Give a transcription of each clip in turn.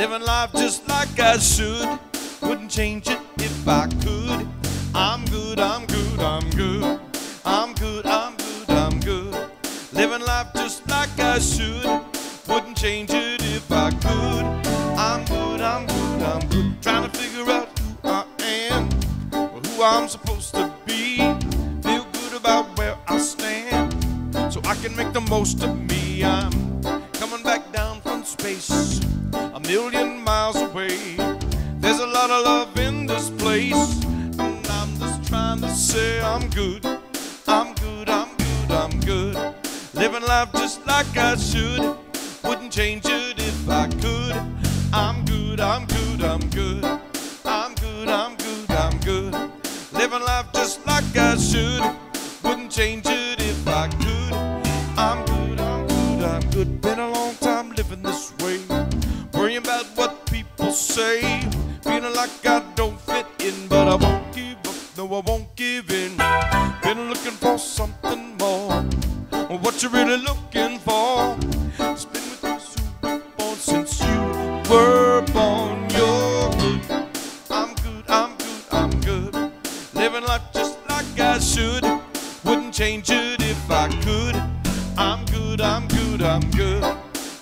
living life just like I should. Wouldn't change it if I could. I'm good, I'm good, I'm good. I'm good, I'm good, I'm good. Living life just like I should. Wouldn't change it if I could. I'm good, I'm good, I'm good. Trying to figure out who I am, or who I'm supposed to be. Feel good about where I stand, so I can make the most of me. I'm coming back down from space, a million miles away. There's a lot of love in this place, and I'm just trying to say I'm good. I'm good, I'm good, I'm good. Living life just like I should. Wouldn't change it if I could. I'm good, I'm good, I'm good. I'm good, I'm good, I'm good. Living life just like I should. Wouldn't change it if I could. I'm good, I'm good, I'm good. Been a long time living this way, worrying about what people say. Feeling like I don't fit in, but I won't give up, no I won't give in. Been looking for something more. What you really looking for? It's been with us who were born since you were born. You're good. I'm good, I'm good, I'm good. Living life just like I should. Wouldn't change it if I could. I'm good, I'm good, I'm good.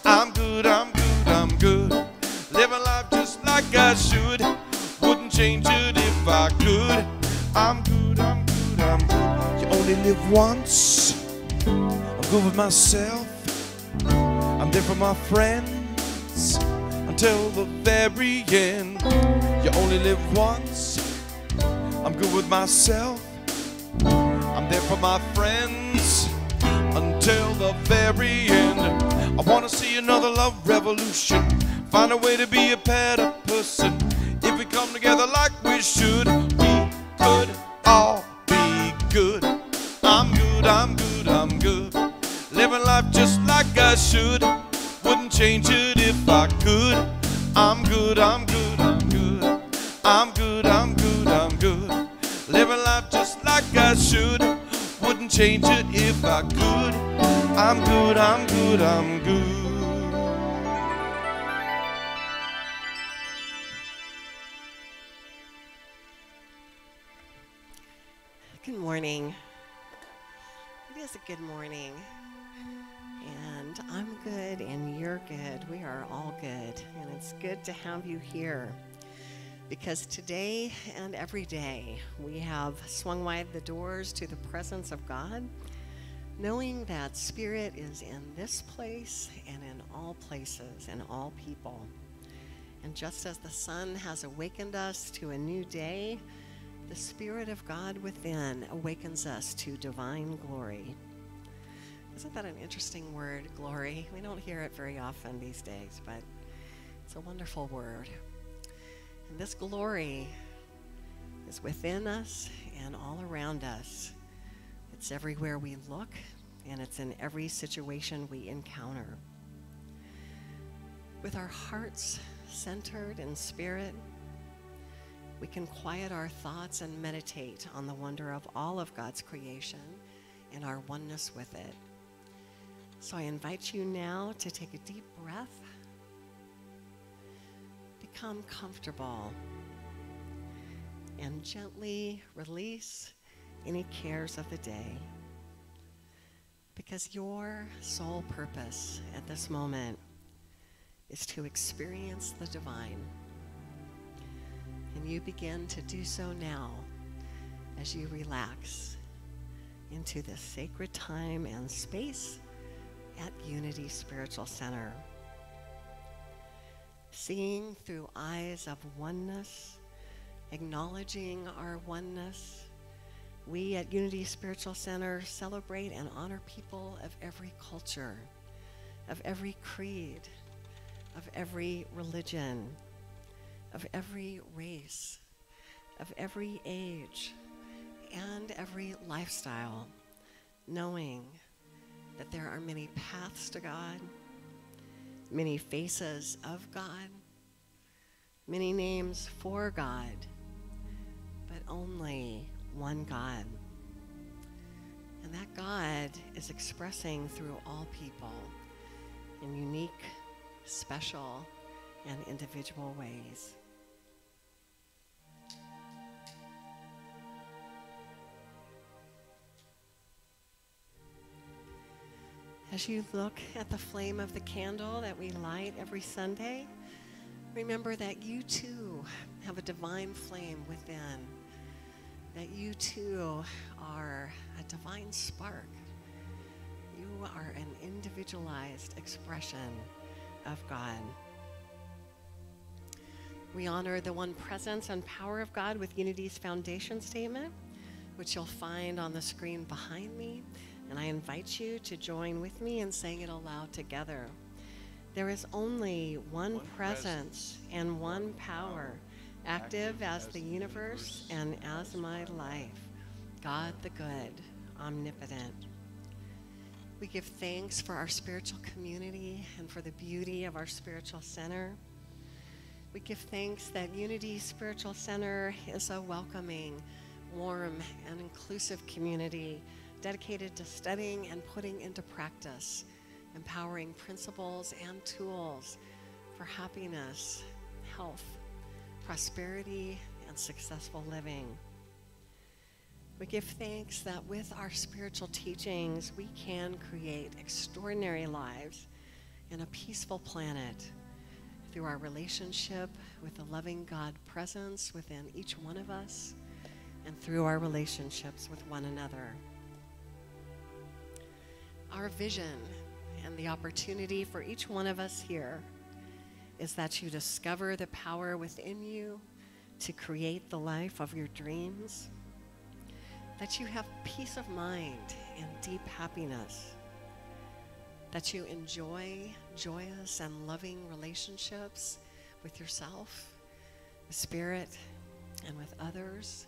I'm good, I'm good, I'm good. Living life just like I should. Wouldn't change it if I could. I'm good, I'm good, I'm good. You only live once. I'm good with myself. I'm there for my friends until the very end. You only live once. I'm good with myself. I'm there for my friends until the very end. I want to see another love revolution. Find a way to be a better person. If we come together like we should, we could all be good. I'm good, I'm good, I'm good. Living life just like I should. Wouldn't change it if I could. I'm good, I'm good, I'm good. I'm good, I'm good, I'm good. Living life just like I should. Wouldn't change it if I could. I'm good, I'm good, I'm good. Good morning. It is a good morning. And I'm good and you're good. We are all good. And it's good to have you here. Because today and every day we have swung wide the doors to the presence of God, knowing that Spirit is in this place and in all places and all people. And just as the sun has awakened us to a new day, the Spirit of God within awakens us to divine glory. Isn't that an interesting word, glory? We don't hear it very often these days, but it's a wonderful word. And this glory is within us and all around us. It's everywhere we look, and it's in every situation we encounter. With our hearts centered in Spirit, we can quiet our thoughts and meditate on the wonder of all of God's creation and our oneness with it. So I invite you now to take a deep breath, become comfortable, and gently release any cares of the day. Because your sole purpose at this moment is to experience the divine. And you begin to do so now as you relax into this sacred time and space at Unity Spiritual Center. Seeing through eyes of oneness, acknowledging our oneness, we at Unity Spiritual Center celebrate and honor people of every culture, of every creed, of every religion, of every race, of every age, and every lifestyle, knowing that there are many paths to God, many faces of God, many names for God, but only one God. And that God is expressing through all people in unique, special, and individual ways. As you look at the flame of the candle that we light every Sunday, remember that you too have a divine flame within, that you too are a divine spark. You are an individualized expression of God. We honor the one presence and power of God with Unity's foundation statement, which you'll find on the screen behind me. And I invite you to join with me in saying it aloud together. There is only one presence and one power, active as the universe and as my life, God the good, omnipotent. We give thanks for our spiritual community and for the beauty of our spiritual center. We give thanks that Unity Spiritual Center is a welcoming, warm, and inclusive community dedicated to studying and putting into practice empowering principles and tools for happiness, health, prosperity, and successful living. We give thanks that with our spiritual teachings, we can create extraordinary lives in a peaceful planet through our relationship with the loving God presence within each one of us and through our relationships with one another. Our vision and the opportunity for each one of us here is that you discover the power within you to create the life of your dreams, that you have peace of mind and deep happiness, that you enjoy joyous and loving relationships with yourself, the Spirit, and with others,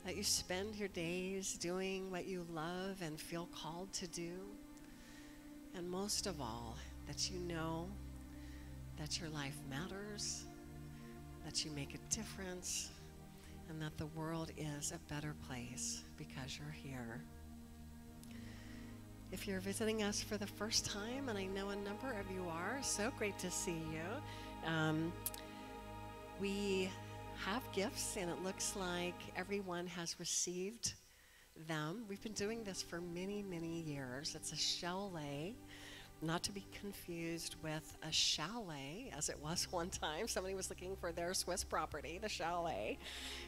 that you spend your days doing what you love and feel called to do, and most of all, that you know that your life matters, that you make a difference, and that the world is a better place because you're here. If you're visiting us for the first time, and I know a number of you are, so great to see you. We have gifts, and it looks like everyone has received them. We've been doing this for many, many years. It's a chalet, not to be confused with a chalet, as it was one time. Somebody was looking for their Swiss property, the chalet.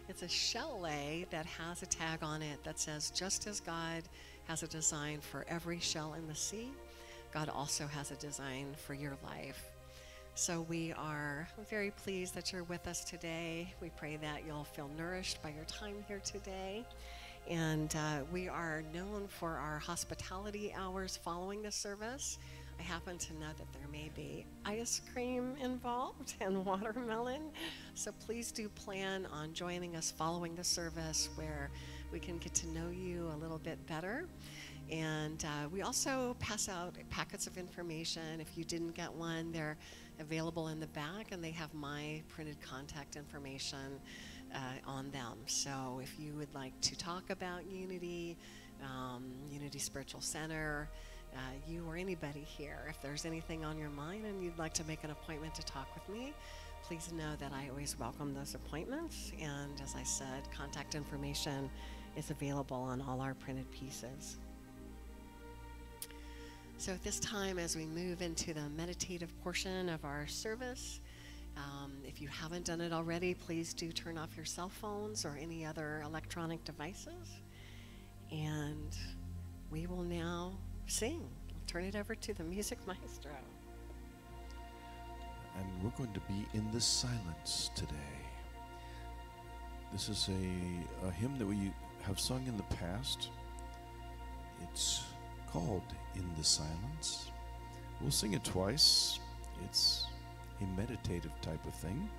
It's a chalet that has a tag on it that says, just as God has a design for every shell in the sea, God also has a design for your life. So we are very pleased that you're with us today. We pray that you'll feel nourished by your time here today. And we are known for our hospitality hours following the service. I happen to know that there may be ice cream involved and watermelon. So please do plan on joining us following the service where we can get to know you a little bit better. And we also pass out packets of information. If you didn't get one, they're available in the back, and they have my printed contact information on them. So if you would like to talk about Unity, Unity Spiritual Center, you or anybody here, if there's anything on your mind and you'd like to make an appointment to talk with me, please know that I always welcome those appointments. And as I said, contact information is available on all our printed pieces. So at this time, as we move into the meditative portion of our service, if you haven't done it already, please do turn off your cell phones or any other electronic devices. And we will now sing. I'll turn it over to the music maestro. And we're going to be in the silence today. This is a hymn that we have sung in the past. It's called In the Silence. We'll sing it twice. It's a meditative type of thing,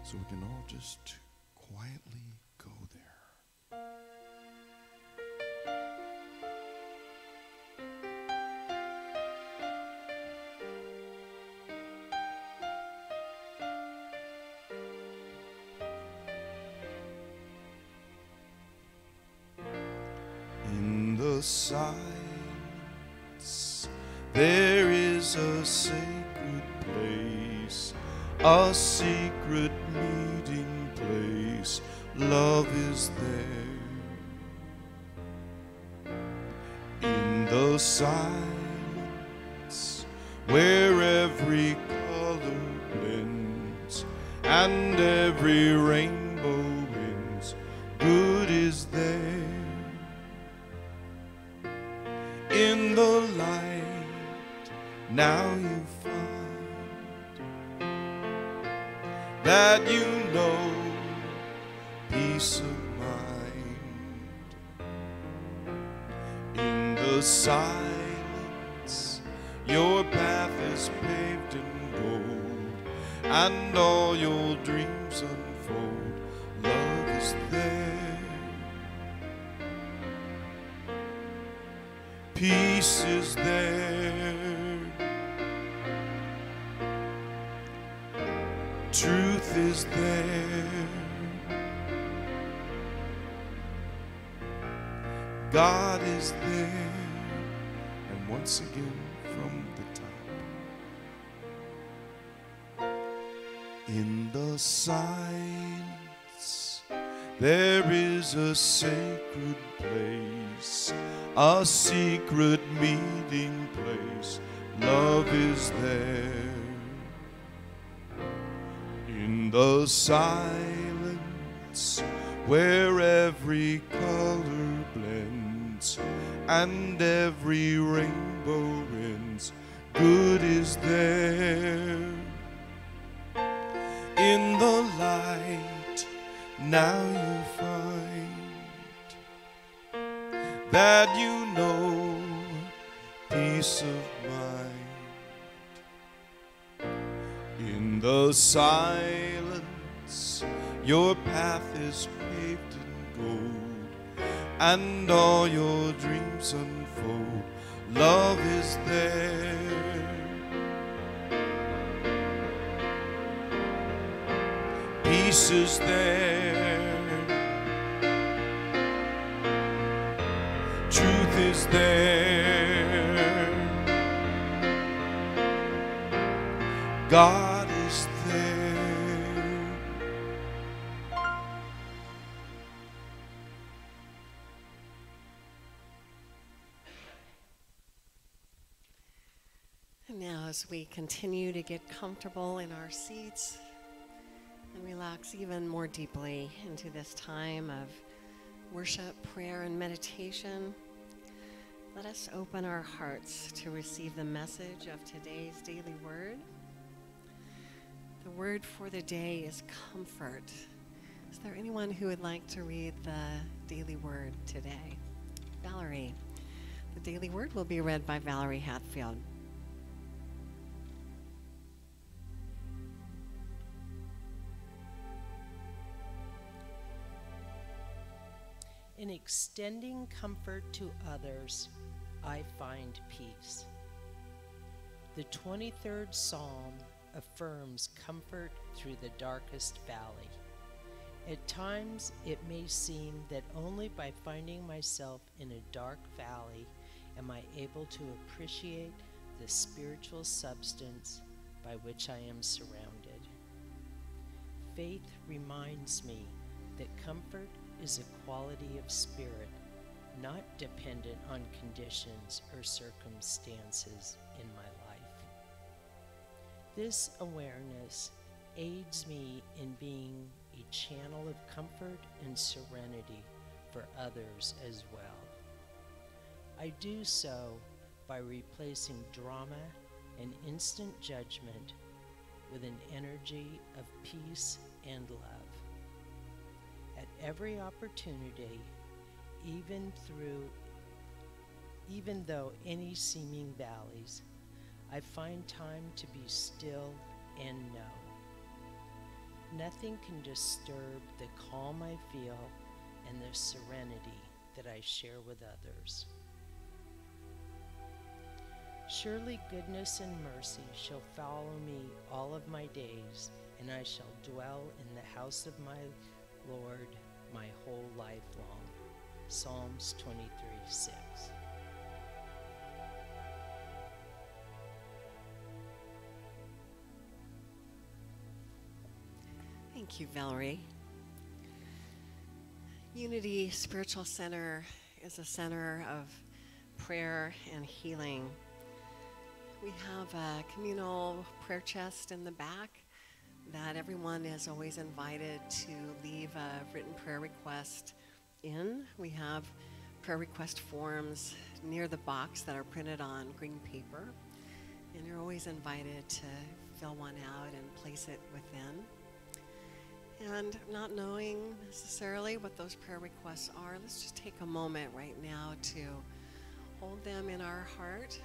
so we can all just quietly go there. In the silence, there is a sacred secret place, a secret meeting place. Love is there in the silence, where every color blends and every rainbow ends. Good is there in the light. Now you find that you know peace of mind. In the silence, your path is paved in gold, and all your dreams unfold. Love is there, peace is there, truth is there, God is there. And once again from the top, in the silence, there is a sacred place, a secret meeting place. Love is there in the silence, where every color blends and every rainbow ends. Good is there in the light. Now you find that you know peace of mind. In the silence, your path is paved in gold, and all your dreams unfold. Love is there, peace is there, truth is there, God is there. And now, as we continue to get comfortable in our seats and relax even more deeply into this time of worship, prayer, and meditation, let us open our hearts to receive the message of today's daily word. The word for the day is comfort. Is there anyone who would like to read the daily word today? Valerie. The daily word will be read by Valerie Hatfield. In extending comfort to others, I find peace. The 23rd Psalm affirms comfort through the darkest valley. At times, it may seem that only by finding myself in a dark valley am I able to appreciate the spiritual substance by which I am surrounded. Faith reminds me that comfort is a quality of spirit, not dependent on conditions or circumstances in my life. This awareness aids me in being a channel of comfort and serenity for others as well. I do so by replacing drama and instant judgment with an energy of peace and love. At every opportunity, even though any seeming valleys, I find time to be still and know. Nothing can disturb the calm I feel and the serenity that I share with others. Surely goodness and mercy shall follow me all of my days, and I shall dwell in the house of my Lord my whole life long. Psalms 23:6. Thank you, Valerie. Unity Spiritual Center is a center of prayer and healing. We have a communal prayer chest in the back that everyone is always invited to leave a written prayer request in. We have prayer request forms near the box that are printed on green paper, and you're always invited to fill one out and place it within. And not knowing necessarily what those prayer requests are, let's just take a moment right now to hold them in our heart,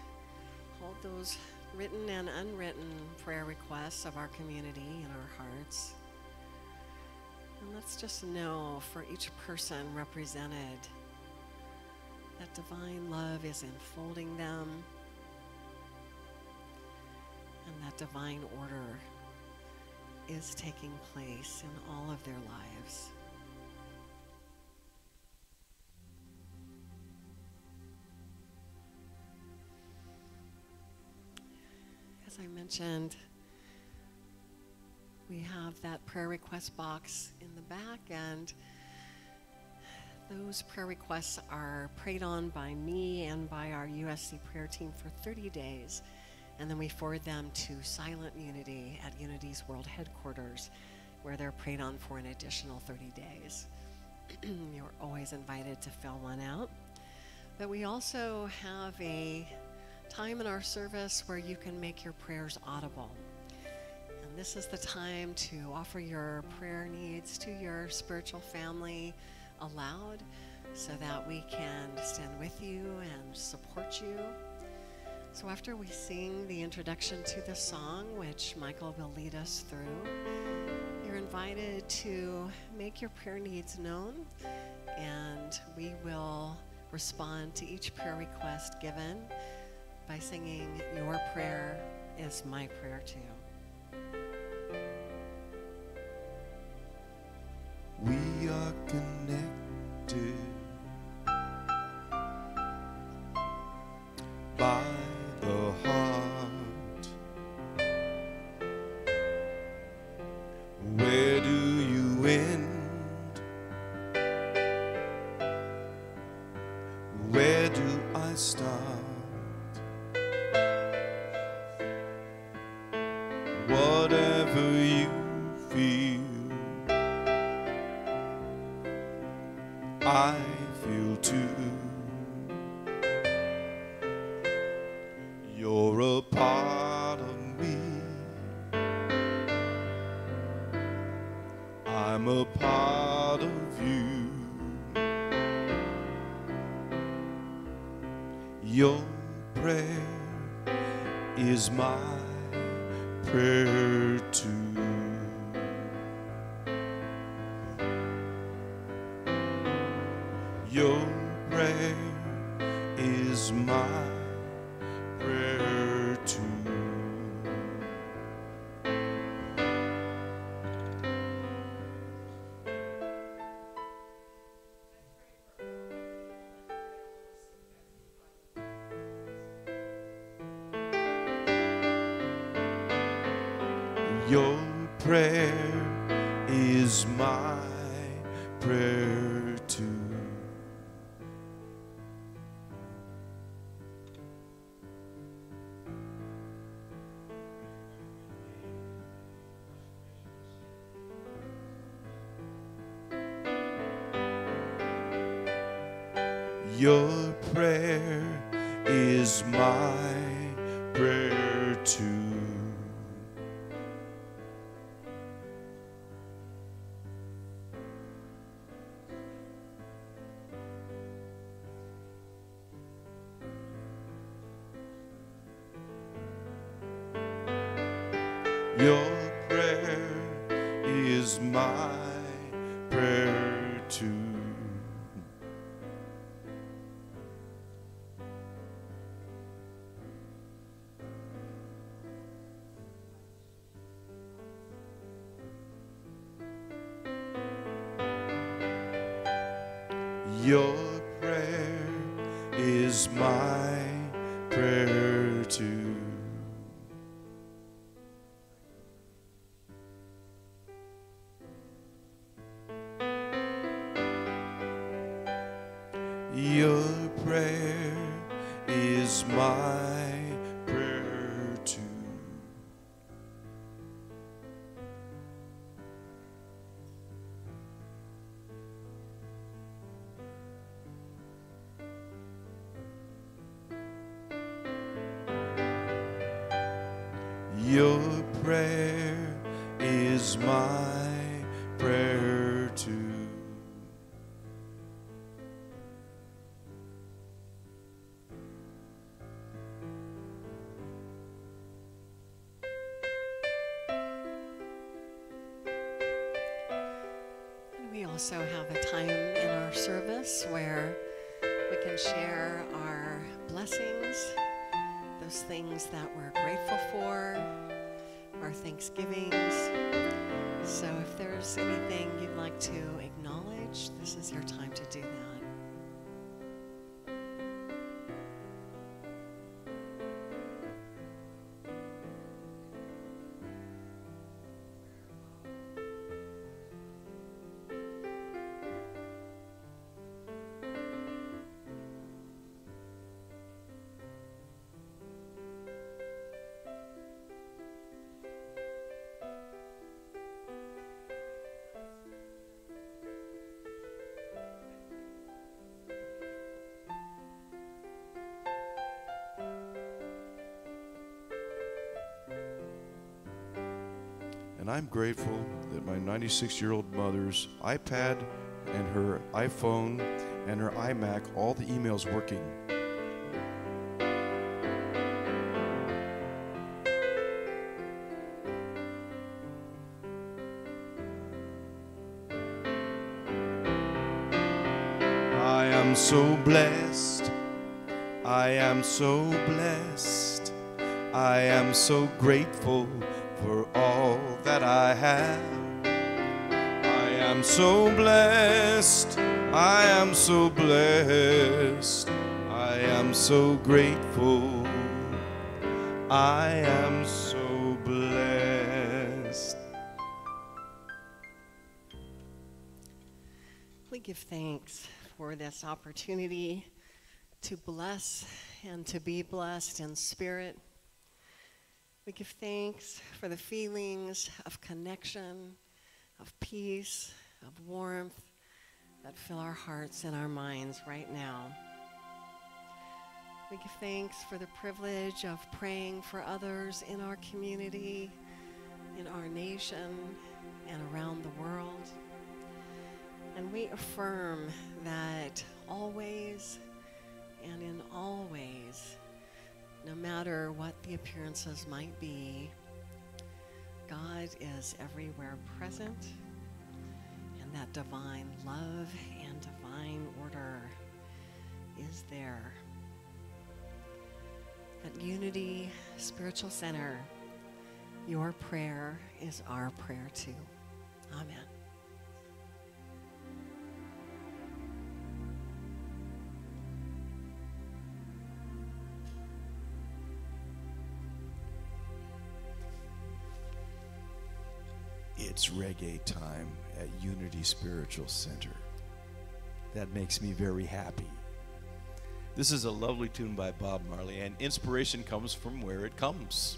hold those written and unwritten prayer requests of our community in our hearts. And let's just know for each person represented that divine love is enfolding them and that divine order is taking place in all of their lives. As I mentioned, we have that prayer request box in the back, and those prayer requests are prayed on by me and by our USC prayer team for 30 days. And then we forward them to Silent Unity at Unity's World Headquarters, where they're prayed on for an additional 30 days. You're always invited to fill one out. But we also have a time in our service where you can make your prayers audible. And this is the time to offer your prayer needs to your spiritual family aloud so that we can stand with you and support you. So after we sing the introduction to the song, which Michael will lead us through, you're invited to make your prayer needs known, and we will respond to each prayer request given by singing "Your Prayer is My Prayer Too." We are connected by the heart. Where do you end? Where do I start? Whatever you feel, I feel too. You're a part of me, I'm a part of you. Your prayer is my prayer too. Your prayer is my prayer too. Your prayer is my prayer too. Your prayer is my prayer too. Your prayer is my prayer too. Your prayer is my prayer too. Your prayer is my prayer too. We also have a time in our service where we can share our blessings, those things that we're grateful for, our thanksgivings. So if there's anything you'd like to acknowledge, this is your time to do that. And I'm grateful that my 96-year-old mother's iPad and her iPhone and her iMac, all the emails working. I am so blessed. I am so blessed. I am so grateful for all that I have. I am so blessed. I am so blessed. I am so grateful. I am so blessed. We give thanks for this opportunity to bless and to be blessed in spirit. We give thanks for the feelings of connection, of peace, of warmth that fill our hearts and our minds right now. We give thanks for the privilege of praying for others in our community, in our nation, and around the world. And we affirm that always and in all ways, no matter what the appearances might be, God is everywhere present, and that divine love and divine order is there. At Unity Spiritual Center, your prayer is our prayer too. Amen. It's reggae time at Unity Spiritual Center. That makes me very happy. This is a lovely tune by Bob Marley, and inspiration comes from where it comes.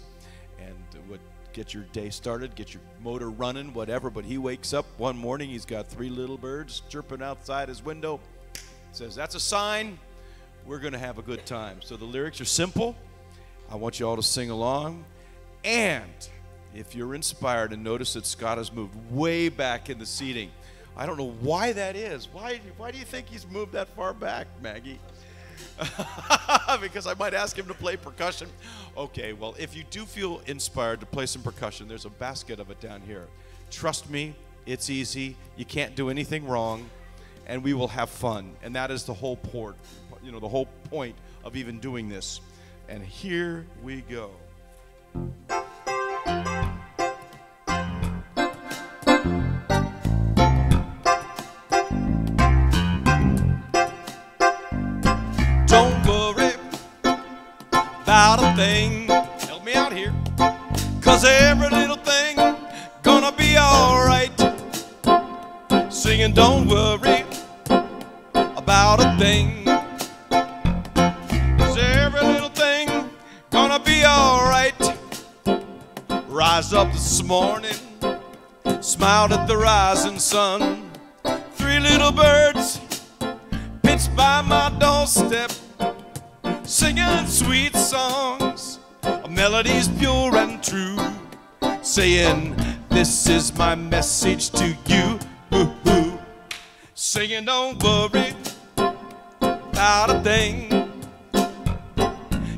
And what get your day started, get your motor running, whatever. But he wakes up one morning, he's got 3 little birds chirping outside his window. Says, that's a sign we're going to have a good time. So the lyrics are simple. I want you all to sing along. And if you're inspired, and notice that Scott has moved way back in the seating. I don't know why that is. Why do you think he's moved that far back, Maggie? Because I might ask him to play percussion. Okay, well, if you do feel inspired to play some percussion, there's a basket of it down here. Trust me, it's easy. You can't do anything wrong, and we will have fun. And that is the whole the whole point of even doing this. And here we go. Don't worry about a thing. Help me out here. 'Cause every little thing gonna be alright. Singing, don't worry about a thing. 'Cause every little thing gonna be alright. Rise up this morning, smiled at the rising sun. 3 little birds pitched by my doorstep, singing sweet songs. a melody's pure and true, saying, this is my message to you. Singing, don't worry about a thing,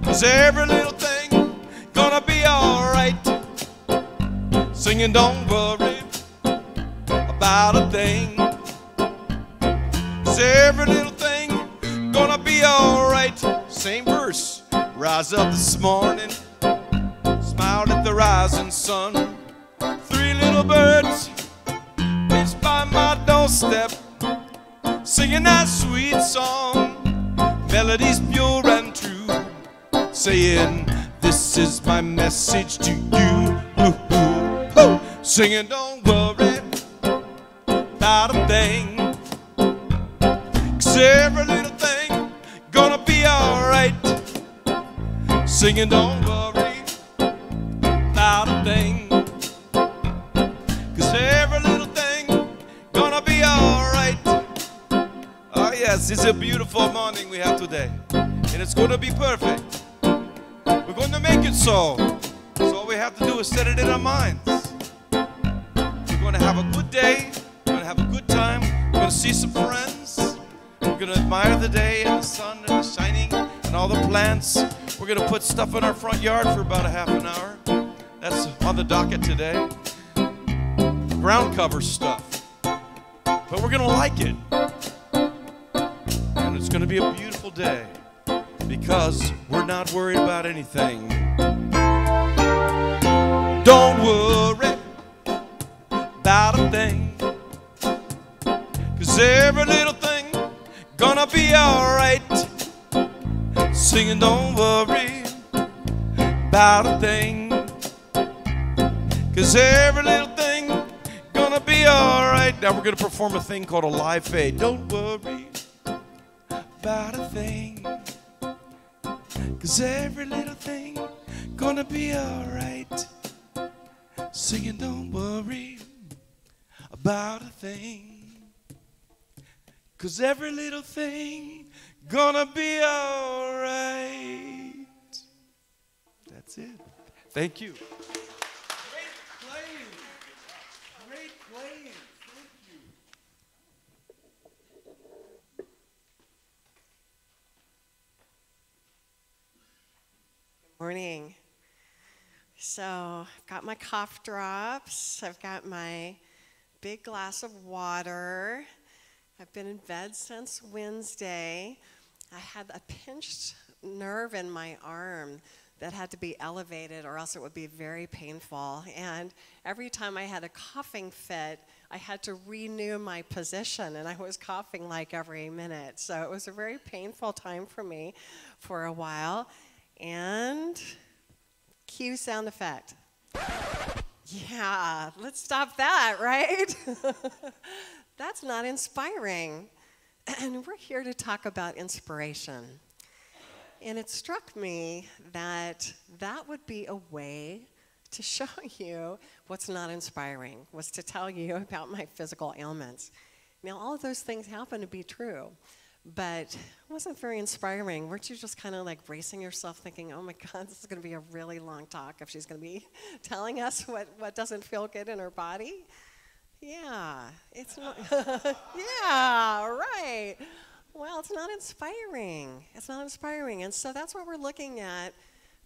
'cause every little thing gonna be alright. Singing, don't worry about a thing, 'cause every little thing gonna be alright. Same verse. Rise up this morning, smiled at the rising sun. 3 little birds pitched by my doorstep, singing that sweet song, melodies pure and true, saying, this is my message to you. Singing, don't worry about a thing, 'cause every little thing gonna be alright. Singing, don't worry about a thing, 'cause every little thing gonna be alright. Oh yes, it's a beautiful morning we have today, and it's gonna be perfect. We're going to make it so. So all we have to do is set it in our minds. We're going to have a good day. We're going to have a good time. We're going to see some friends. We're going to admire the day and the sun and the shining and all the plants. We're going to put stuff in our front yard for about a half an hour. That's on the docket today. Ground cover stuff. But we're going to like it. And it's going to be a beautiful day because we're not worried about anything. Don't worry about a thing, 'cause every little thing gonna be alright. Singing, don't worry about a thing, 'cause every little thing gonna be alright. Now we're gonna perform a thing called a live fade. Don't worry about a thing, 'cause every little thing gonna be alright. Singing, don't worry about a thing, 'cause every little thing gonna be alright. That's it. Thank you. Great playing. Great playing. Thank you. Good morning. So I've got my cough drops. I've got my big glass of water. I've been in bed since Wednesday. I had a pinched nerve in my arm that had to be elevated or else it would be very painful. And every time I had a coughing fit, I had to renew my position, and I was coughing like every minute. So it was a very painful time for me for a while. And cue sound effect. Yeah, let's stop that, right? That's not inspiring. And we're here to talk about inspiration. And it struck me that that would be a way to show you what's not inspiring, was to tell you about my physical ailments. Now, all of those things happen to be true, but it wasn't very inspiring. Weren't you just kind of like bracing yourself thinking, oh my God, this is going to be a really long talk if she's going to be telling us what doesn't feel good in her body? Yeah, it's not. Yeah, right. Well, it's not inspiring. It's not inspiring. And so that's what we're looking at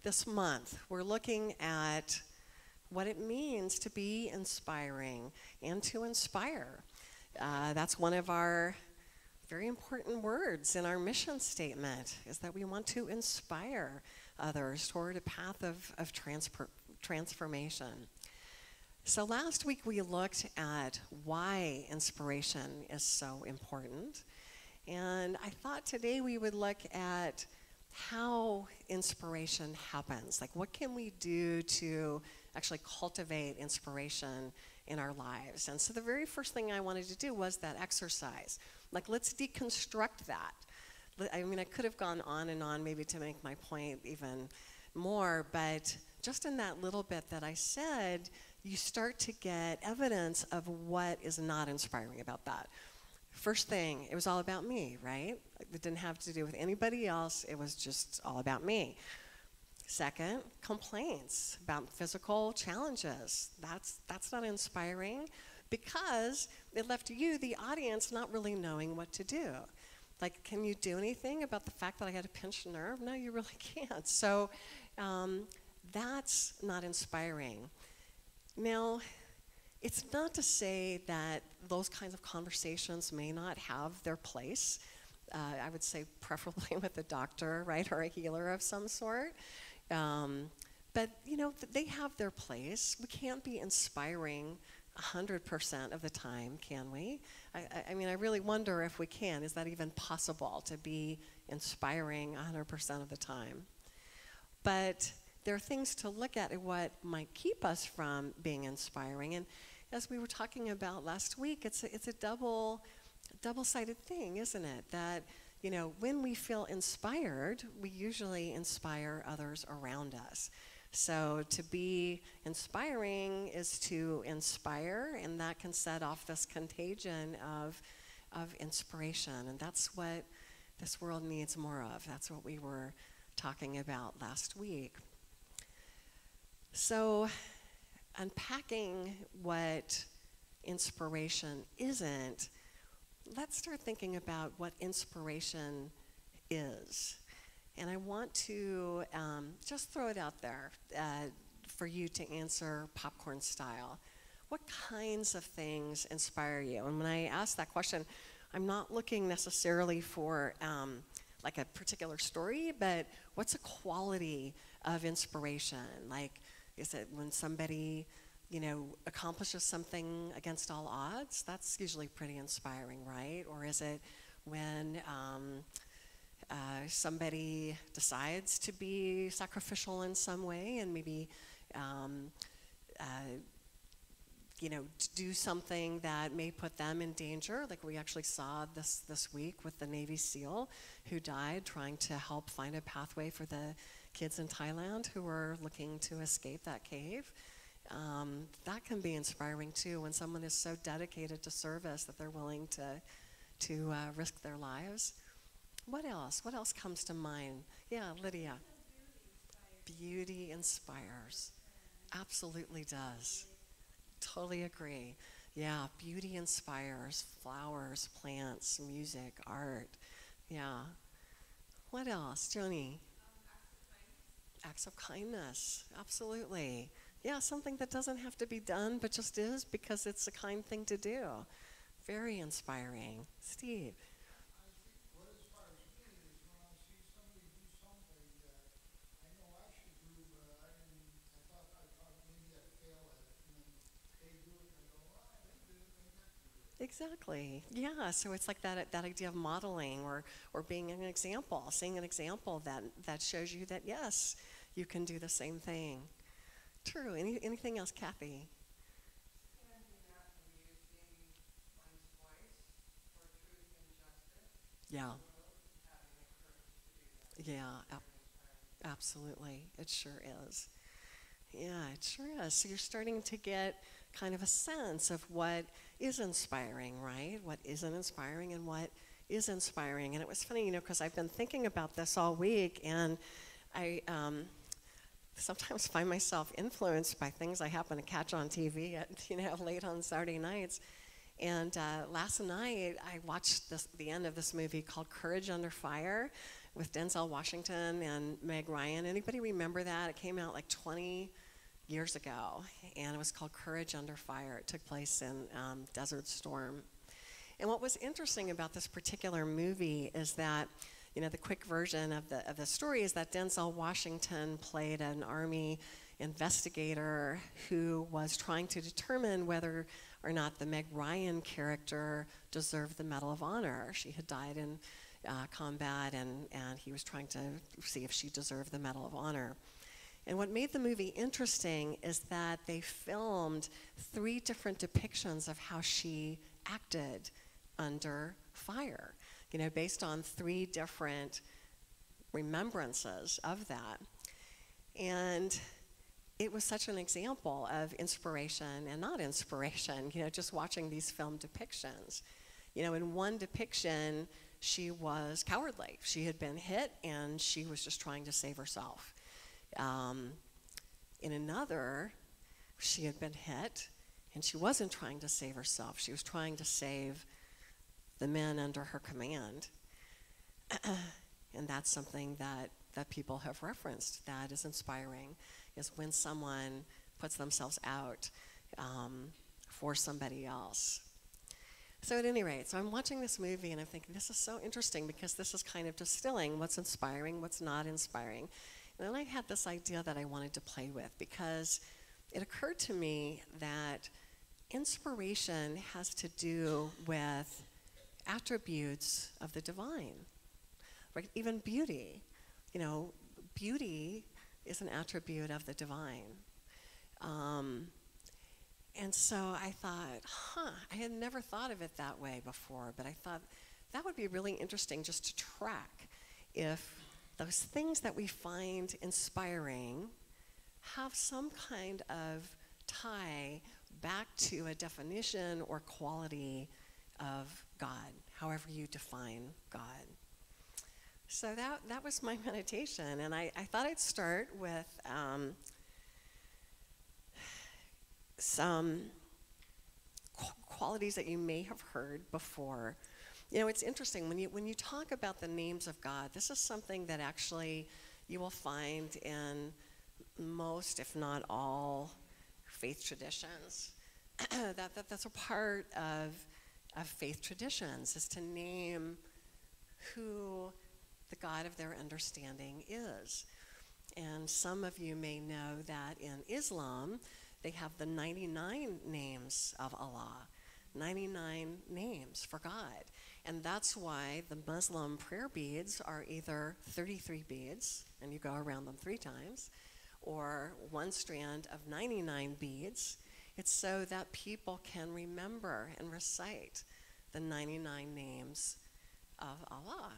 this month. We're looking at what it means to be inspiring and to inspire. That's one of our very important words in our mission statement, is that we want to inspire others toward a path of transformation. So last week we looked at why inspiration is so important. And I thought today we would look at how inspiration happens. Like, what can we do to actually cultivate inspiration in our lives? And so the very first thing I wanted to do was that exercise. Like, let's deconstruct that. I mean, I could have gone on and on maybe to make my point even more, but just in that little bit that I said, you start to get evidence of what is not inspiring about that. First thing, it was all about me, right? It didn't have to do with anybody else. It was just all about me. Second, complaints about physical challenges. That's not inspiring because it left you, the audience, not really knowing what to do. Like, can you do anything about the fact that I had a pinched nerve? No, you really can't. So that's not inspiring. Now, it's not to say that those kinds of conversations may not have their place. I would say preferably with a doctor, right, or a healer of some sort. But, they have their place. We can't be inspiring 100% of the time, can we? I mean, I really wonder if we can. Is that even possible to be inspiring 100% of the time? But there are things to look at what might keep us from being inspiring. And as we were talking about last week, it's a double-sided thing, isn't it? That, when we feel inspired, we usually inspire others around us. So to be inspiring is to inspire, and that can set off this contagion of inspiration. And that's what this world needs more of. That's what we were talking about last week. So unpacking what inspiration isn't, let's start thinking about what inspiration is. And I want to just throw it out there for you to answer popcorn style. What kinds of things inspire you? And when I ask that question, I'm not looking necessarily for like a particular story, but what's a quality of inspiration? Like, is it when somebody, accomplishes something against all odds? That's usually pretty inspiring, right? Or is it when somebody decides to be sacrificial in some way and maybe, to do something that may put them in danger, like we actually saw this week with the Navy SEAL who died trying to help find a pathway for the kids in Thailand who were looking to escape that cave. That can be inspiring too, when someone is so dedicated to service that they're willing to risk their lives. What else? What else comes to mind? Yeah, Lydia. Beauty inspires. Absolutely does. Totally agree. Yeah, beauty inspires. Flowers, plants, music, art. Yeah. What else, Joni? Acts of kindness. Absolutely. Yeah, something that doesn't have to be done, but just is because it's a kind thing to do. Very inspiring. Steve. Exactly. Yeah. So it's like that idea of modeling or being an example, seeing an example that shows you that yes, you can do the same thing. True. Anything else, Kathy? Yeah. Yeah. Absolutely. It sure is. Yeah, it sure is. So you're starting to get kind of a sense of what is inspiring, right? What isn't inspiring and what is inspiring. And it was funny, because I've been thinking about this all week, and I sometimes find myself influenced by things I happen to catch on TV at, late on Saturday nights. And last night, I watched the end of this movie called Courage Under Fire with Denzel Washington and Meg Ryan. Anybody remember that? It came out like 20 years ago, and it was called Courage Under Fire. It took place in Desert Storm. And what was interesting about this particular movie is that, the quick version of the story is that Denzel Washington played an Army investigator who was trying to determine whether or not the Meg Ryan character deserved the Medal of Honor. She had died in combat, and he was trying to see if she deserved the Medal of Honor. And what made the movie interesting is that they filmed 3 different depictions of how she acted under fire, based on 3 different remembrances of that. And it was such an example of inspiration and not inspiration, just watching these film depictions. In one depiction, she was cowardly. She had been hit, and she was just trying to save herself. In another, she had been hit, and she wasn't trying to save herself. She was trying to save the men under her command. And that's something that people have referenced that is inspiring, is when someone puts themselves out for somebody else. So at any rate, so I'm watching this movie and I'm thinking, this is so interesting because this is kind of distilling what's inspiring, what's not inspiring. And then I had this idea that I wanted to play with, because it occurred to me that inspiration has to do with attributes of the divine, right? Even beauty. You know, beauty is an attribute of the divine. And so I thought, I had never thought of it that way before, but I thought that would be really interesting just to track if those things that we find inspiring have some kind of tie back to a definition or quality of God, however you define God. So that was my meditation, and I thought I'd start with some qualities that you may have heard before. You know, it's interesting, when you talk about the names of God, this is something that actually you will find in most, if not all, faith traditions. That's a part of faith traditions, is to name who the God of their understanding is. And some of you may know that in Islam, they have the 99 names of Allah, 99 names for God. And that's why the Muslim prayer beads are either 33 beads, and you go around them 3 times, or one strand of 99 beads. It's so that people can remember and recite the 99 names of Allah.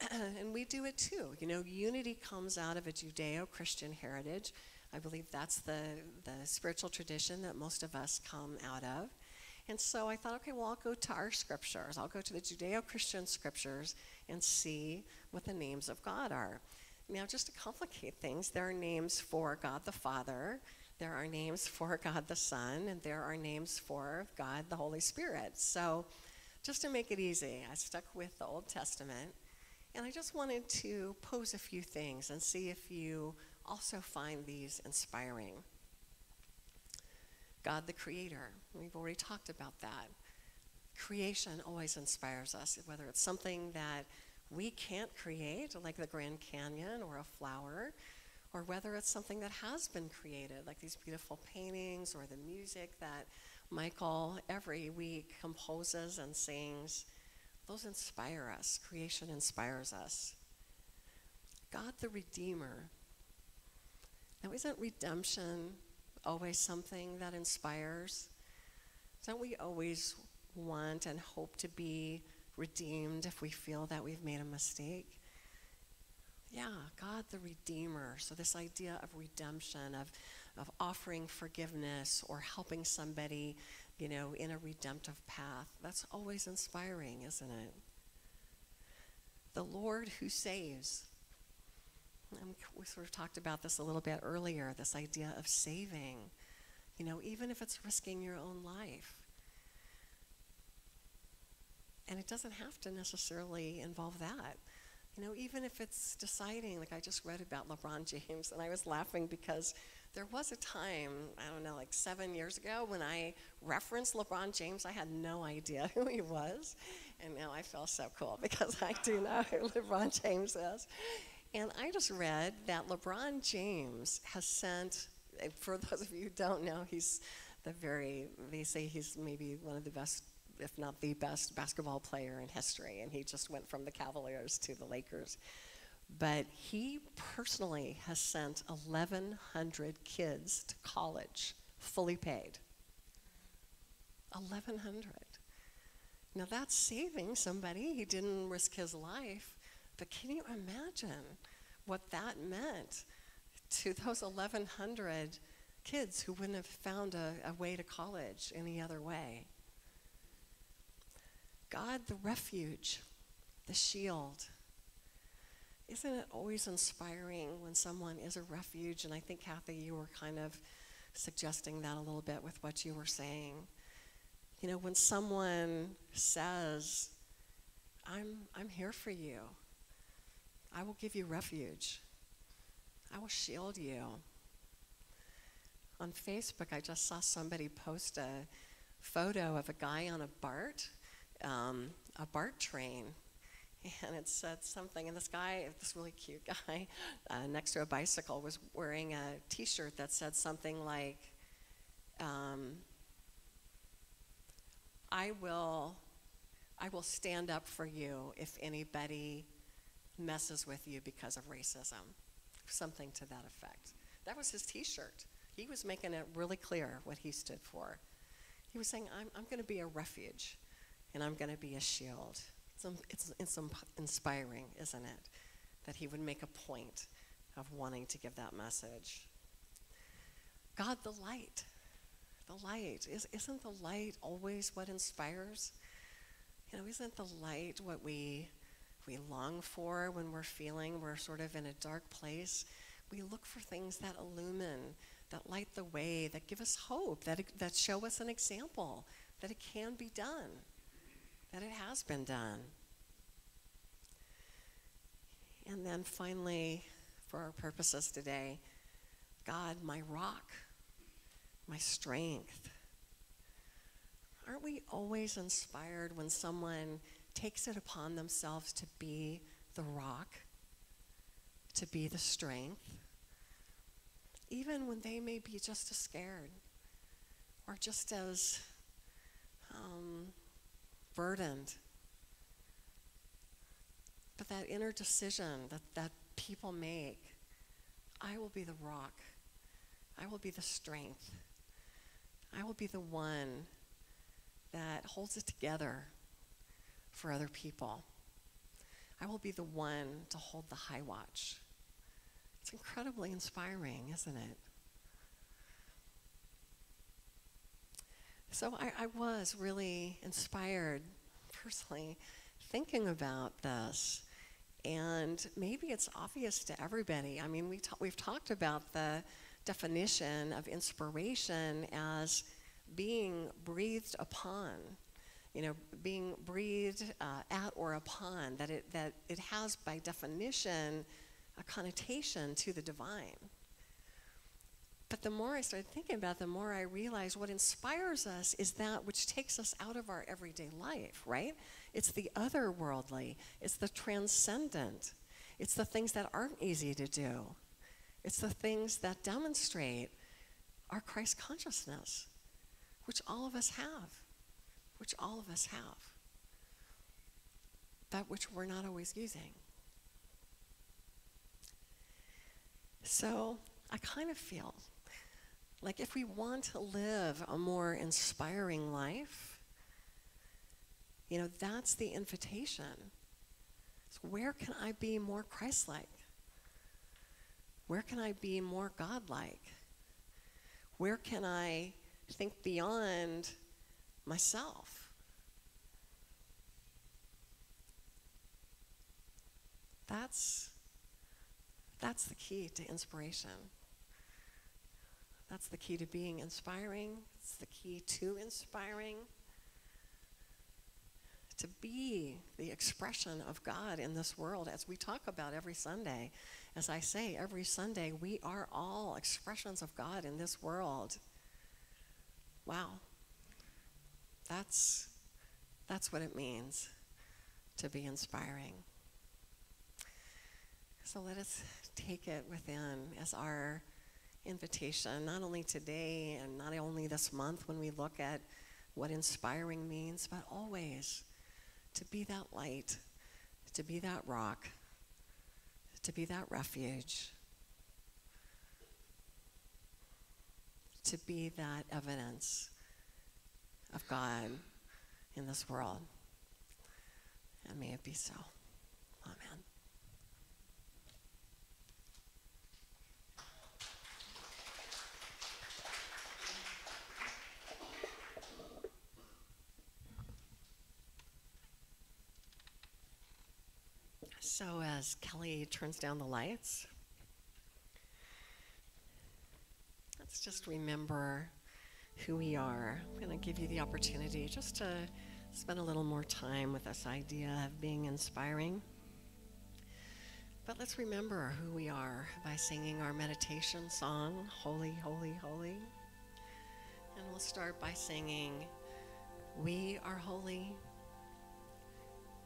And we do it too. You know, unity comes out of a Judeo-Christian heritage. I believe that's the spiritual tradition that most of us come out of. And so I thought, okay, well, I'll go to our scriptures. I'll go to the Judeo-Christian scriptures and see what the names of God are. Now, just to complicate things, there are names for God the Father, there are names for God the Son, and there are names for God the Holy Spirit. So just to make it easy, I stuck with the Old Testament, and I just wanted to pose a few things and see if you also find these inspiring. God the Creator, we've already talked about that. Creation always inspires us, whether it's something that we can't create, like the Grand Canyon or a flower, or whether it's something that has been created, like these beautiful paintings or the music that Michael every week composes and sings. Those inspire us. Creation inspires us. God the Redeemer. Now, isn't redemption always something that inspires? Don't we always want and hope to be redeemed if we feel that we've made a mistake? Yeah, God the Redeemer. So this idea of redemption, of offering forgiveness or helping somebody, you know, in a redemptive path, that's always inspiring, isn't it? The Lord who saves. We sort of talked about this a little bit earlier, this idea of saving, you know, even if it's risking your own life. And it doesn't have to necessarily involve that. You know, even if it's deciding, like I just read about LeBron James, and I was laughing because there was a time, I don't know, like 7 years ago when I referenced LeBron James. I had no idea who he was, and now I feel so cool because I do know who LeBron James is. And I just read that LeBron James has sent, for those of you who don't know, they say he's maybe one of the best, if not the best, basketball player in history, and he just went from the Cavaliers to the Lakers. But he personally has sent 1,100 kids to college, fully paid. 1,100. Now that's saving somebody. He didn't risk his life, but can you imagine what that meant to those 1,100 kids who wouldn't have found a way to college any other way? God, the refuge, the shield. Isn't it always inspiring when someone is a refuge? And I think, Kathy, you were kind of suggesting that a little bit with what you were saying. You know, when someone says, I'm here for you. I will give you refuge. I will shield you. On Facebook, I just saw somebody post a photo of a guy on a BART train. And it said something, and this guy, this really cute guy, next to a bicycle was wearing a t-shirt that said something like, I will stand up for you if anybody messes with you because of racism. Something to that effect. That was his t-shirt. He was making it really clear what he stood for. He was saying, I'm going to be a refuge, and I'm going to be a shield. It's inspiring, isn't it, that he would make a point of wanting to give that message. God, the light. The light. Isn't the light always what inspires? You know, isn't the light what we long for when we're sort of in a dark place? We look for things that illumine, that light the way, that give us hope, that show us an example, that it can be done, that it has been done. And then finally, for our purposes today, God, my rock, my strength. Aren't we always inspired when someone takes it upon themselves to be the rock, to be the strength, even when they may be just as scared or just as burdened? But that inner decision that people make, I will be the rock, I will be the strength, I will be the one that holds it together for other people. I will be the one to hold the high watch. It's incredibly inspiring, isn't it? So I was really inspired, personally, thinking about this. And maybe it's obvious to everybody. I mean, we've talked about the definition of inspiration as being breathed upon, you know, being breathed at or upon, that it has by definition a connotation to the divine. But the more I started thinking about it, the more I realized what inspires us is that which takes us out of our everyday life, right? It's the otherworldly, it's the transcendent, it's the things that aren't easy to do. It's the things that demonstrate our Christ consciousness, which all of us have, but which we're not always using. So I kind of feel like if we want to live a more inspiring life, you know, that's the invitation. So where can I be more Christ-like? Where can I be more God-like? Where can I think beyond myself? That's the key to inspiration. That's the key to being inspiring. It's the key to inspiring. To be the expression of God in this world, as we talk about every Sunday. As I say, every Sunday, we are all expressions of God in this world. Wow. That's what it means to be inspiring. So let us take it within as our invitation, not only today and not only this month when we look at what inspiring means, but always to be that light, to be that rock, to be that refuge, to be that evidence of God in this world. And may it be so. Amen. So as Kelly turns down the lights, let's just remember who we are. I'm going to give you the opportunity just to spend a little more time with this idea of being inspiring. But let's remember who we are by singing our meditation song, Holy, Holy, Holy. And we'll start by singing, We Are Holy.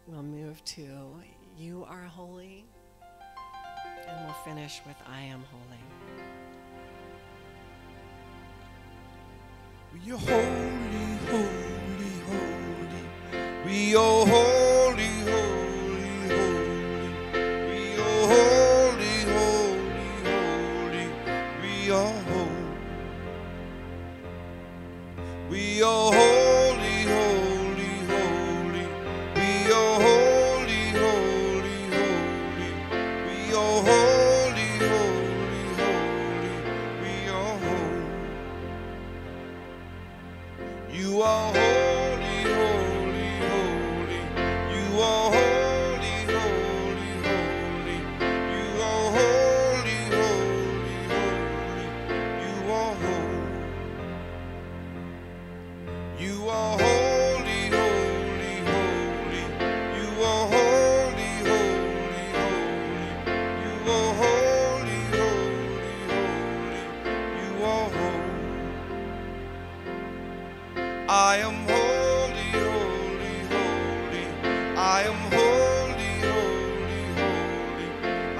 We'll move to You Are Holy. And we'll finish with I Am Holy. We are holy, holy, holy. We are holy, holy, holy. We are holy, holy, holy. We are holy. We are holy, holy, holy. We are holy, holy, holy. We are holy, holy, holy. We are holy. You are holy, holy, holy. You are holy, holy, holy. You are holy, holy, holy. You are holy. You are holy, holy, holy. You are holy, holy, holy. You are holy, holy, holy. You are holy. I am holy, holy, holy. I am holy, holy, holy.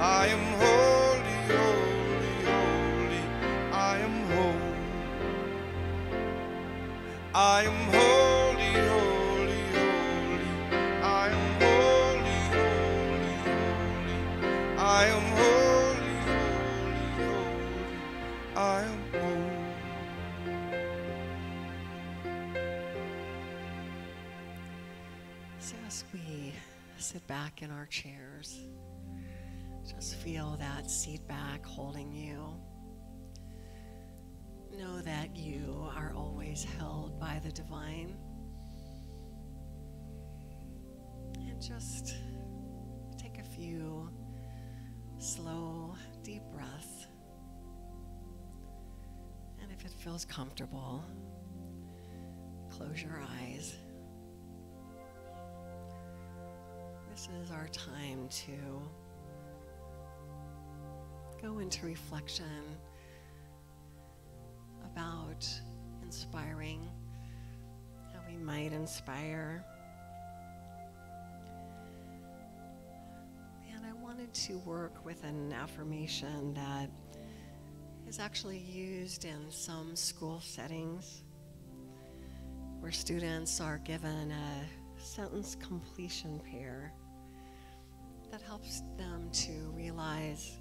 I am holy, holy, holy. I am holy. I am holy, holy, holy. I am holy, holy, holy. I am holy, holy, holy. I am holy. So as we sit back in our chairs, just feel that seat back holding you. Know that you are always held by the divine. And just take a few slow, deep breaths. And if it feels comfortable, close your eyes. This is our time to go into reflection about inspiring, how we might inspire. And I wanted to work with an affirmation that is actually used in some school settings where students are given a sentence completion pair that helps them to realize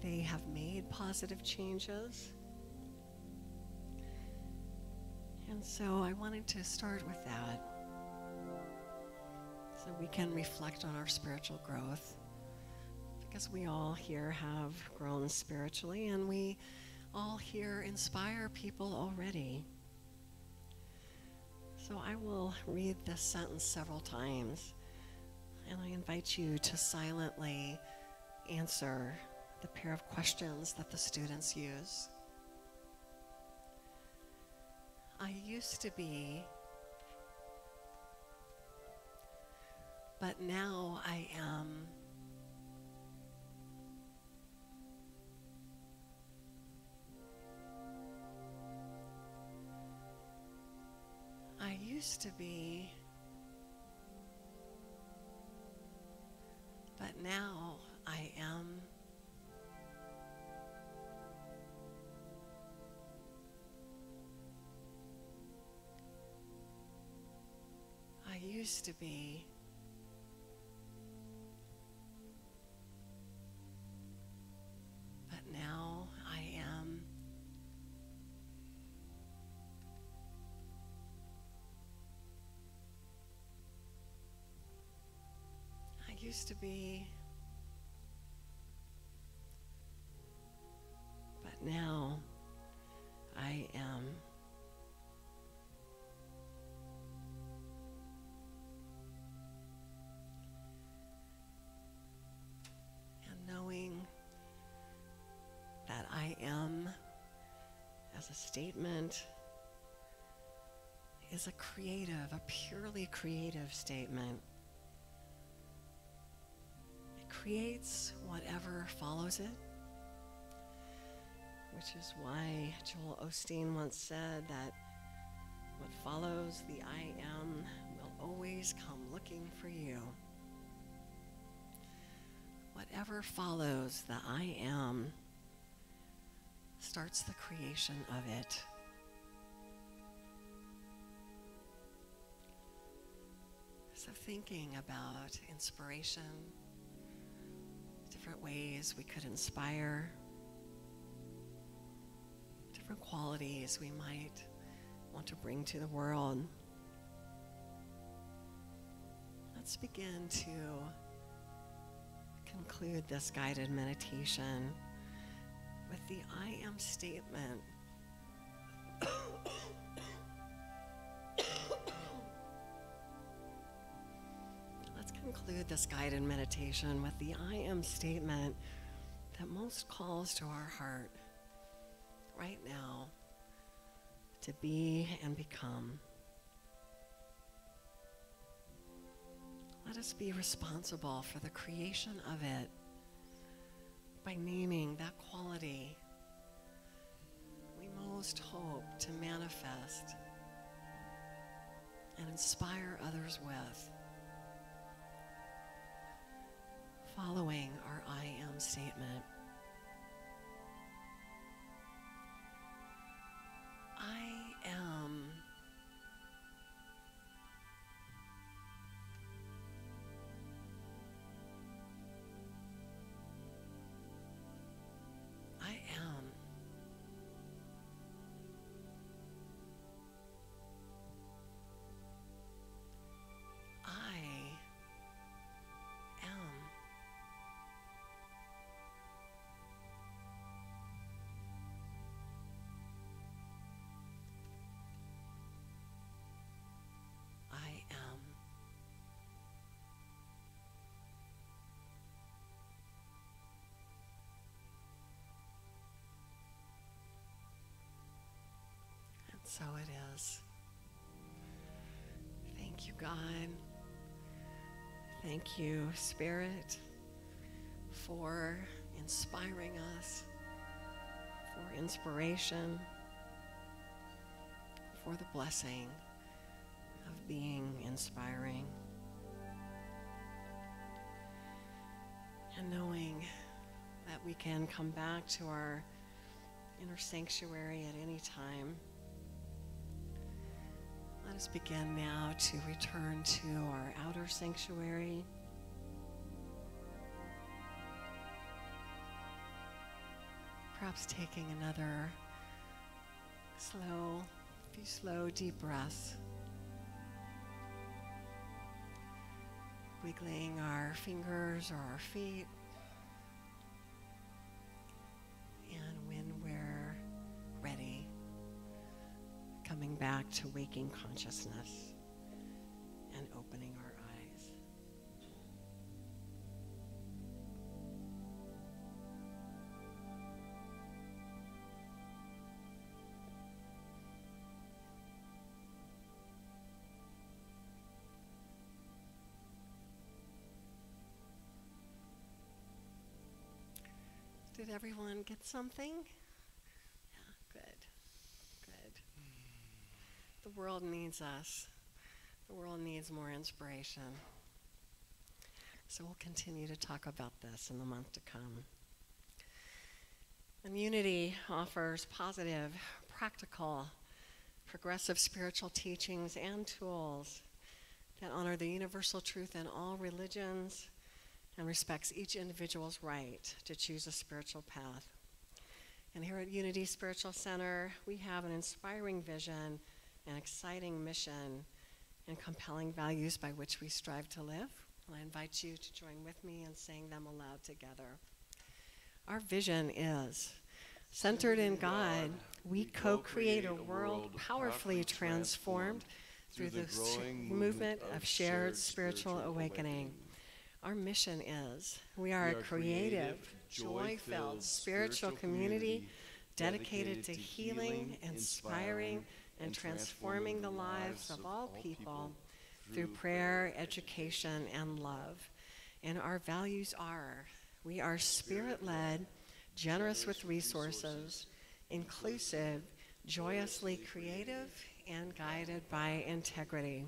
they have made positive changes. And so I wanted to start with that so we can reflect on our spiritual growth, because we all here have grown spiritually and we all here inspire people already. So I will read this sentence several times, and I invite you to silently answer the pair of questions that the students use. I used to be, but now I am. I used to be, but now I am. I used to be, but now I am. I used to be, but now I am. as a statement is a purely creative statement. It creates whatever follows it, which is why Joel Osteen once said that what follows the I am will always come looking for you. Whatever follows the I am starts the creation of it. So thinking about inspiration, different ways we could inspire, different qualities we might want to bring to the world. Let's begin to conclude this guided meditation with the I am statement. Let's conclude this guided meditation with the I am statement that most calls to our heart right now to be and become. Let us be responsible for the creation of it by naming that quality we most hope to manifest and inspire others with, following our I am statement. I am. I am. I am. I am. And so it is. Thank you, God. Thank you, Spirit, for inspiring us, for inspiration, for the blessing of being inspiring. And knowing that we can come back to our inner sanctuary at any time. Let us begin now to return to our outer sanctuary. Perhaps taking another few slow, deep breaths. Wiggling our fingers or our feet. And when we're ready, coming back to waking consciousness and opening our eyes. Did everyone get something? Yeah, good. The world needs us. The world needs more inspiration. So we'll continue to talk about this in the month to come. Immunity offers positive, practical, progressive spiritual teachings and tools that honor the universal truth in all religions and respects each individual's right to choose a spiritual path. And here at Unity Spiritual Center, we have an inspiring vision, an exciting mission, and compelling values by which we strive to live. And I invite you to join with me in saying them aloud together. Our vision is, centered in God, we co-create a world powerfully transformed through the growing movement of shared spiritual awakening. Our mission is, we are a creative, joy-filled spiritual community dedicated to healing, inspiring, and transforming the lives of all people through prayer, education, and love. And our values are: we are spirit-led, generous with resources, inclusive, joyously creative, and guided by integrity.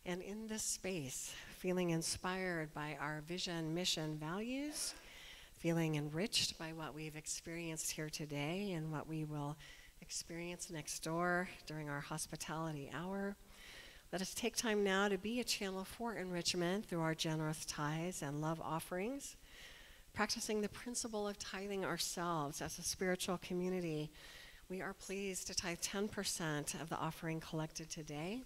And in this space, feeling inspired by our vision, mission, values, feeling enriched by what we've experienced here today and what we will experience next door during our hospitality hour, let us take time now to be a channel for enrichment through our generous tithes and love offerings, practicing the principle of tithing ourselves as a spiritual community. We are pleased to tithe 10% of the offering collected today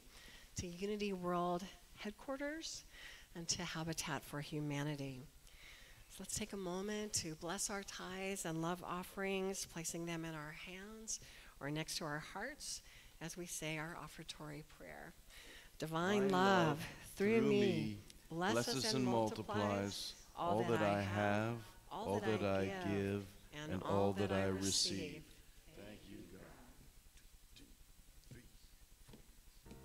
to Unity World Headquarters and to Habitat for Humanity. So let's take a moment to bless our tithes and love offerings, placing them in our hands or next to our hearts as we say our offertory prayer. Divine love, through me, blesses and multiplies all that I have, all that I give, and all that I receive. Thank you, God. 1, 2, 3, 4.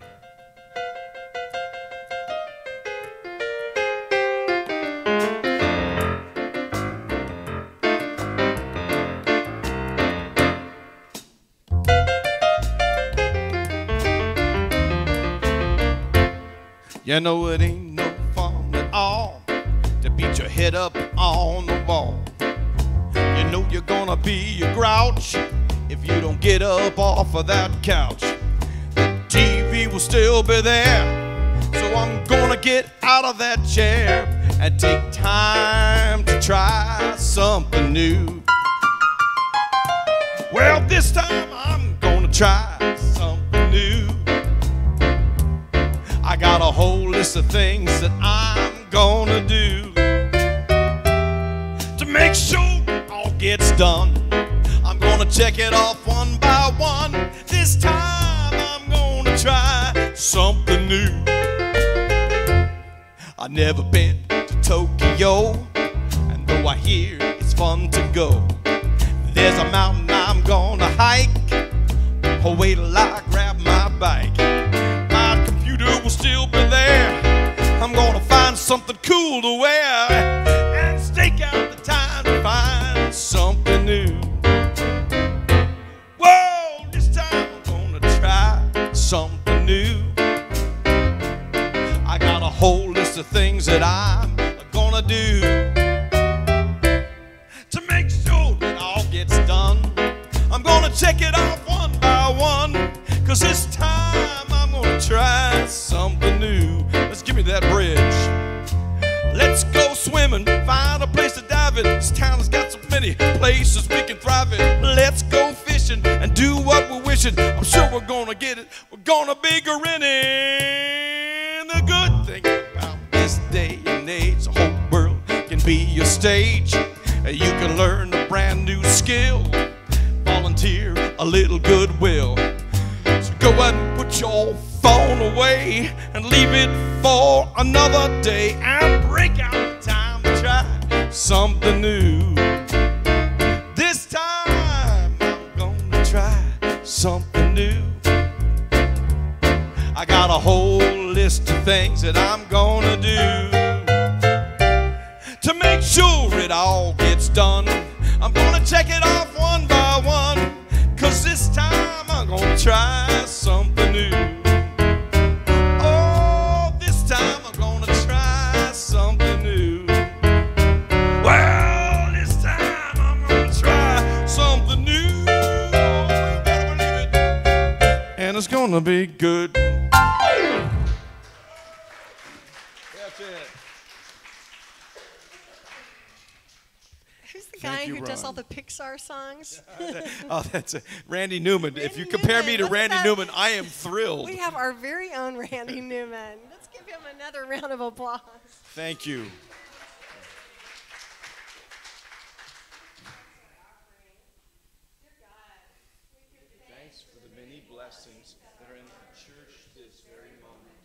You know it ain't no fun at all to beat your head up on the wall. You know you're gonna be a grouch if you don't get up off of that couch. The TV will still be there, so I'm gonna get out of that chair and take time to try something new. Well, this time I'm gonna try something new. I got a whole list of things that I'm gonna do to make sure it all gets done. I'm gonna check it off one by one. This time I'm gonna try something new. I've never been to Tokyo, and though I hear it's fun to go, there's a mountain I'm gonna hike. Oh, wait till I grab my bike. Will still be there. I'm gonna find something cool to wear and stake out the time to find something new. Whoa, this time I'm gonna try something new. I got a whole list of things that I'm gonna do to make sure it all gets done. I'm gonna check it off one by one, 'cause this time I'm gonna try something new. Let's give me that bridge. Let's go swimming, find a place to dive in. This town has got so many places we can thrive in. Let's go fishing and do what we're wishing. I'm sure we're gonna get it. We're gonna be grinning. The good thing about this day and age, the whole world can be your stage. You can learn a brand new skill, volunteer a little goodwill. So go ahead and put your phone away and leave it for another day, and break out the time to try something new. This time I'm gonna try something new. I got a whole list of things that I'm gonna do to make sure it all gets done. I'm gonna check it off one by one, 'cause this time I'm gonna try something new. Oh, this time I'm gonna try something new. Well, this time I'm gonna try something new. Oh, you better believe it. And it's gonna be good. That's it. Who's the guy who does all the Pixar songs? Oh, that's Randy Newman. If you compare me to Randy Newman, I am thrilled. We have our very own Randy Newman. Let's give him another round of applause. Thank you. Thanks for the many blessings that are in our church this very moment.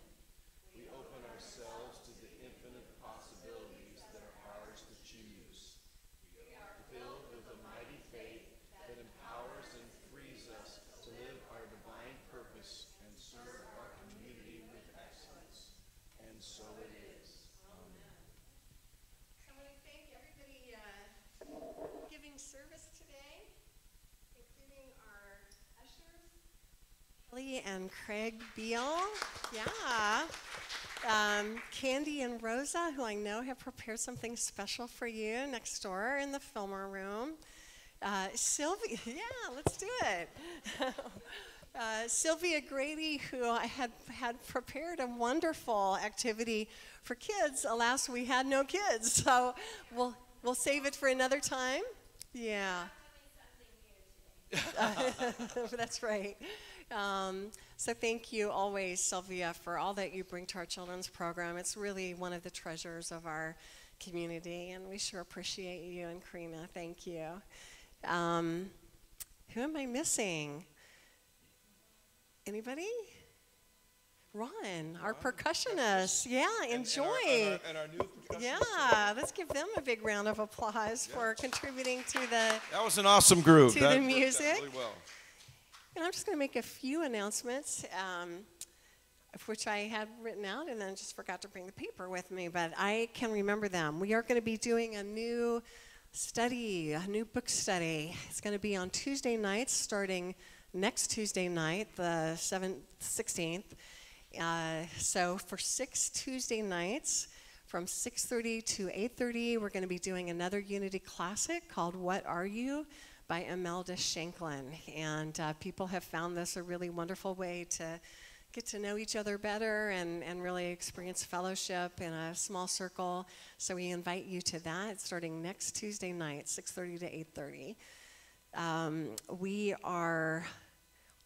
We open ourselves to the infinite possibilities that are ours to choose. Filled with a mighty faith that empowers Kelly and Craig Beal. Yeah. Candy and Rosa, who I know have prepared something special for you next door in the Fillmore room. Sylvia, yeah, let's do it. Sylvia Grady, who I had prepared a wonderful activity for kids. Alas, we had no kids, so we'll save it for another time. Yeah. That's right. So thank you always, Sylvia, for all that you bring to our children's program. It's really one of the treasures of our community, and we sure appreciate you and Karina. Thank you. Who am I missing? Anybody? Ron, our percussionist. Yeah, enjoy. And our new percussionist. Yeah, let's give them a big round of applause for contributing to the That was an awesome group. to the music. Really well. And I'm just going to make a few announcements, of which I had written out and then just forgot to bring the paper with me, but I can remember them. We are going to be doing a new study, a new book study. It's going to be on Tuesday nights, starting next Tuesday night, the 16th. So for 6 Tuesday nights, from 6:30 to 8:30, we're going to be doing another Unity Classic called What Are You? By Imelda Shanklin. And people have found this a really wonderful way to get to know each other better and really experience fellowship in a small circle. So we invite you to that starting next Tuesday night, 6:30 to 8:30. We are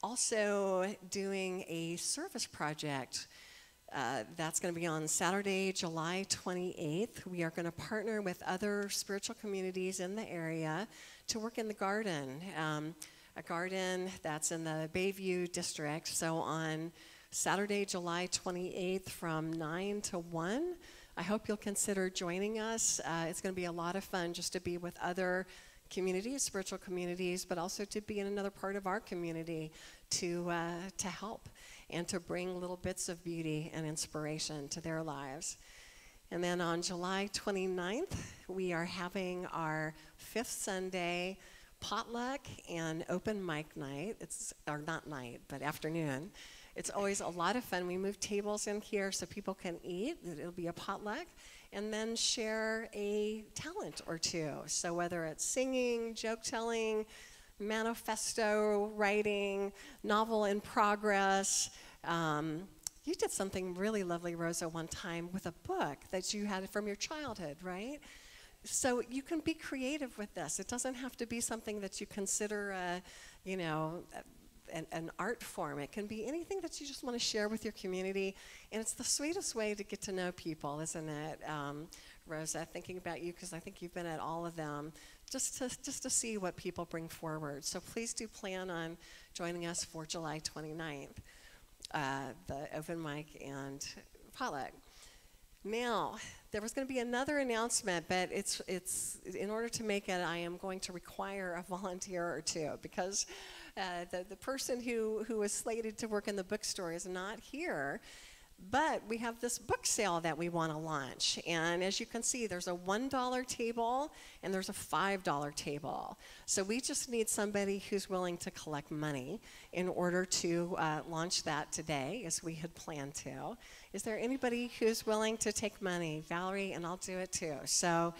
also doing a service project that's going to be on Saturday, July 28th. We are going to partner with other spiritual communities in the area to work in the garden, a garden that's in the Bayview district. So on Saturday, July 28th from 9 to 1, I hope you'll consider joining us. It's going to be a lot of fun just to be with other communities, spiritual communities, but also to be in another part of our community to help and to bring little bits of beauty and inspiration to their lives. And then on July 29th, we are having our 5th Sunday potluck and open mic night. Or not night, but afternoon. It's always a lot of fun. We move tables in here so people can eat. It'll be a potluck. And then share a talent or two. So whether it's singing, joke telling, manifesto writing, novel in progress. You did something really lovely, Rosa, one time with a book that you had from your childhood, right? So you can be creative with this. It doesn't have to be something that you consider, an art form. It can be anything that you just want to share with your community. And it's the sweetest way to get to know people, isn't it? Rosa, thinking about you, because I think you've been at all of them, just to see what people bring forward. So please do plan on joining us for July 29th, the open mic and potluck. Now, there was going to be another announcement, but it's in order to make it, I am going to require a volunteer or two, because the person who was slated to work in the bookstore is not here. But we have this book sale that we want to launch. And as you can see, there's a $1 table and there's a $5 table. So we just need somebody who's willing to collect money in order to launch that today, as we had planned to. Is there anybody who's willing to take money? Valerie, and I'll do it too. So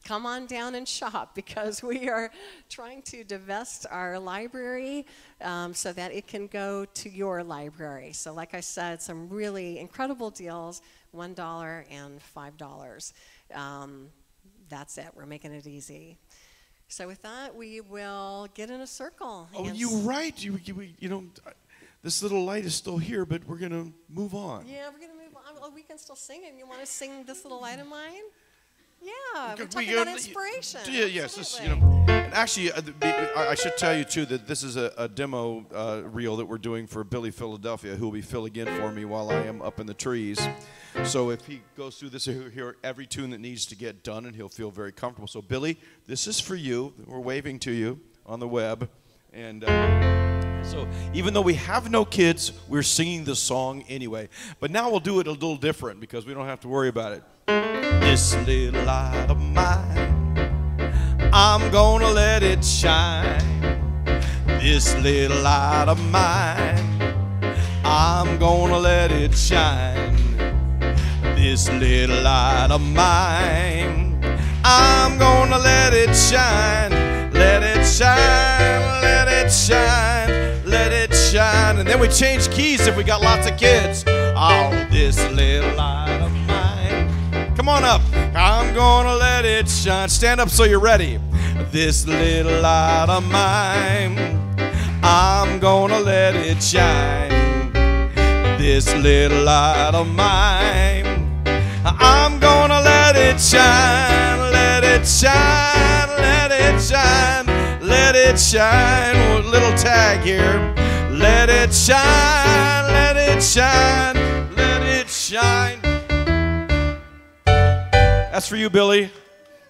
come on down and shop, because we are trying to divest our library so that it can go to your library. So like I said, some really incredible deals, $1 and $5. That's it. We're making it easy. So with that, we will get in a circle. Oh, you're right. This little light is still here, but we're going to move on. Yeah, we're going to move on. Oh, we can still sing it. You want to sing This Little Light of Mine? Yeah, we're talking about inspiration. Yeah, yes. And actually, I should tell you, too, that this is a demo reel that we're doing for Billy Philadelphia, who will be filling in for me while I am up in the trees. So if he goes through this, he'll hear every tune that needs to get done, and he'll feel very comfortable. So, Billy, this is for you. We're waving to you on the web. And so even though we have no kids, we're singing the song anyway. But now we'll do it a little different, because we don't have to worry about it. This little light of mine, I'm gonna let it shine. This little light of mine, I'm gonna let it shine. This little light of mine, I'm gonna let it shine. Let it shine, let it shine, let it shine. And then we change keys if we got lots of kids. Oh, this little light of mine. Come on up. I'm gonna let it shine. Stand up so you're ready. This little light of mine, I'm gonna let it shine. This little light of mine, I'm gonna let it shine. Let it shine, let it shine, let it shine. Oh, little tag here. Let it shine, let it shine, let it shine. That's for you, Billy.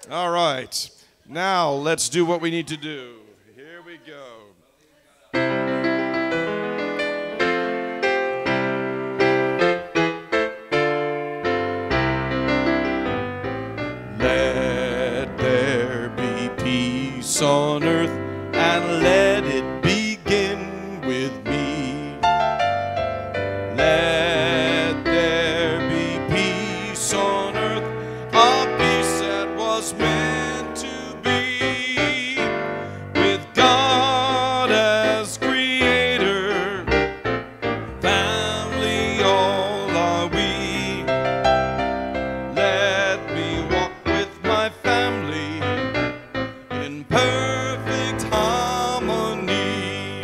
All right. Now let's do what we need to do. Here we go. Let there be peace on earth, and let it begin with me. Let there be peace on earth, a peace that was meant to be, with God as creator, family all are we. Let me walk with my family in perfect harmony.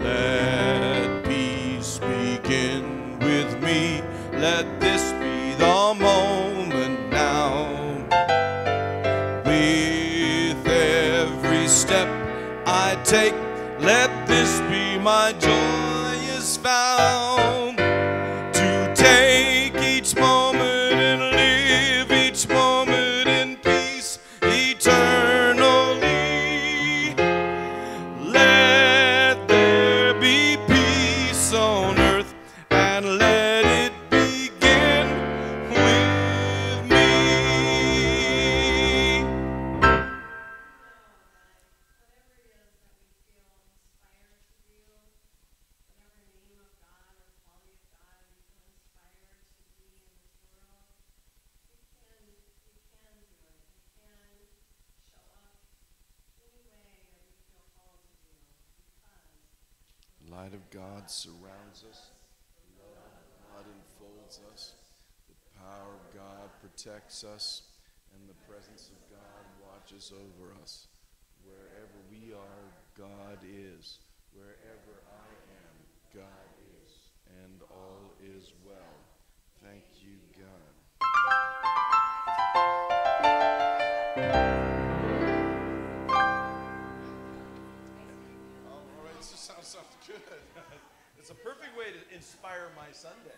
Let peace begin with me. Let this be the moment now. With every step I take, let this be my joyous vow, to take each moment and live each moment in peace eternally. Let there be peace on earth, and let it begin with me. Light of God surrounds us. Love of God enfolds us. The power of God protects us. And the presence of God watches over us. Wherever we are, God is. Wherever I am, God is. And all is well. Thank you, God. All right, this sounds good. It's a perfect way to inspire my Sunday.